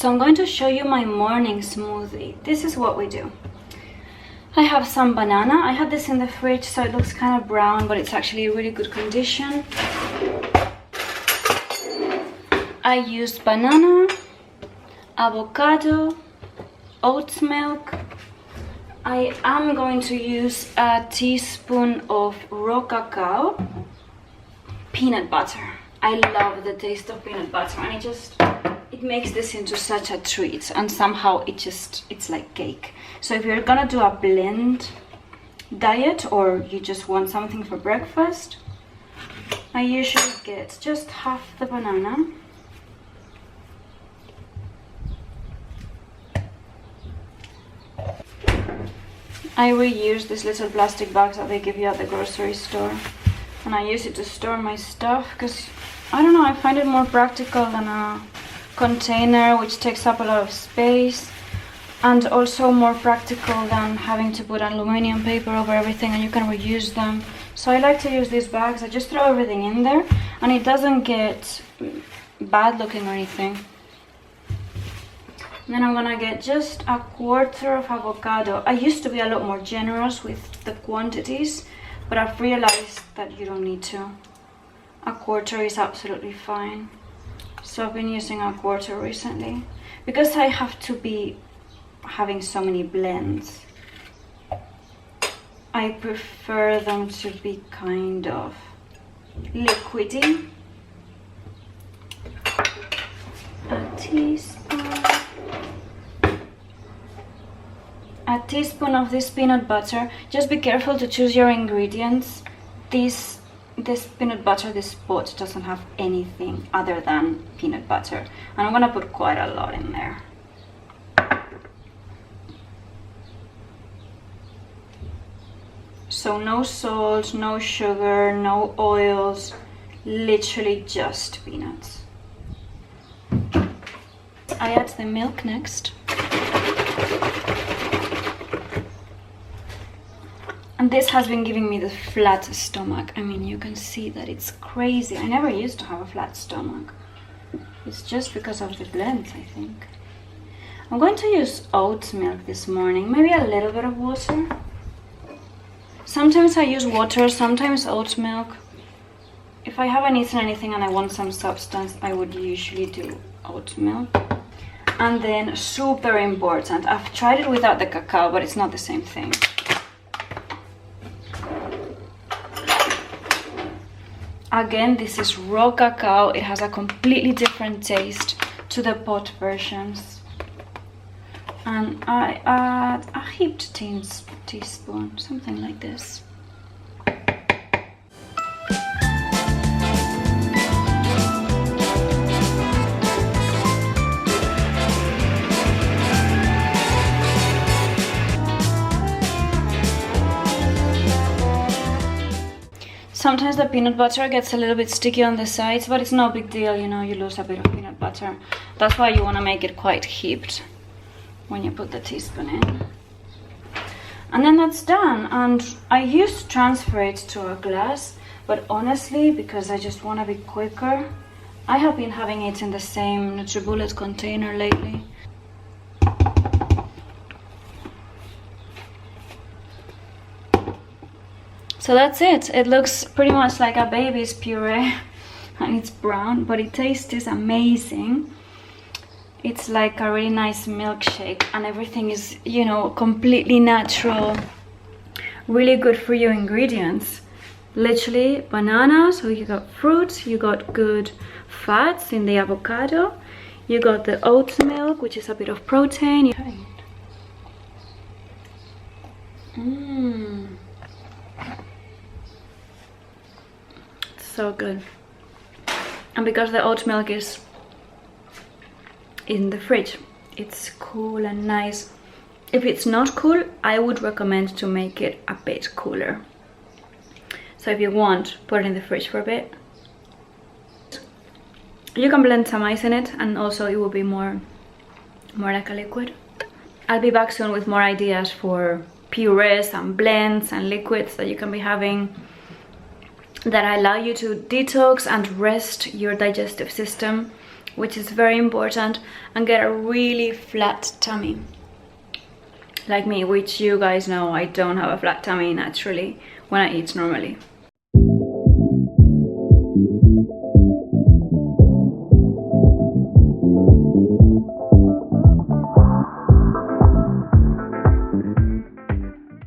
So I'm going to show you my morning smoothie. This is what we do. I have some banana. I had this in the fridge, so it looks kind of brown, but it's actually really good condition. I used banana, avocado, oat milk. I am going to use a teaspoon of raw cacao, peanut butter. I love the taste of peanut butter, and it makes this into such a treat, and somehow it's like cake. So if you're gonna do a blend diet or you just want something for breakfast, I usually get just half the banana. I reuse these little plastic bags that they give you at the grocery store, and I use it to store my stuff because, I don't know, I find it more practical than a container which takes up a lot of space, and also more practical than having to put aluminum paper over everything, and you can reuse them. So I like to use these bags. I just throw everything in there and it doesn't get bad looking or anything. And then I'm gonna get just a quarter of avocado. I used to be a lot more generous with the quantities, but I've realized that you don't need to. A quarter is absolutely fine. So I've been using a quarter recently because I have to be having so many blends. I prefer them to be kind of liquidy. A teaspoon of this peanut butter. Just be careful to choose your ingredients. This peanut butter, this pot doesn't have anything other than peanut butter, and I'm gonna put quite a lot in there. So no salt, no sugar, no oils, literally just peanuts. I add the milk next. And this has been giving me the flat stomach. I mean, you can see that it's crazy. I never used to have a flat stomach. It's just because of the blends, I think. I'm going to use oat milk this morning, maybe a little bit of water. Sometimes I use water, sometimes oat milk. If I haven't eaten anything and I want some substance, I would usually do oat milk. And then, super important, I've tried it without the cacao, but it's not the same thing. Again, this is raw cacao. It has a completely different taste to the pot versions. And I add a heaped teaspoon, something like this. Sometimes the peanut butter gets a little bit sticky on the sides, but it's no big deal, you know, you lose a bit of peanut butter. That's why you want to make it quite heaped when you put the teaspoon in. And then that's done, and I used to transfer it to a glass, but honestly, because I just want to be quicker, I have been having it in the same NutriBullet container lately. So that's it. It looks pretty much like a baby's puree, and it's brown, but it tastes amazing. It's like a really nice milkshake, and everything is, you know, completely natural, really good for you ingredients. Literally banana, so you got fruits, you got good fats in the avocado, you got the oat milk, which is a bit of protein. So good. And because the oat milk is in the fridge, it's cool and nice. If it's not cool, I would recommend to make it a bit cooler. So if you want, put it in the fridge for a bit. You can blend some ice in it, and also it will be more like a liquid. I'll be back soon with more ideas for purees and blends and liquids that you can be having that allow you to detox and rest your digestive system which is very important, and get a really flat tummy. Like me, which you guys know, I don't have a flat tummy naturally when I eat normally.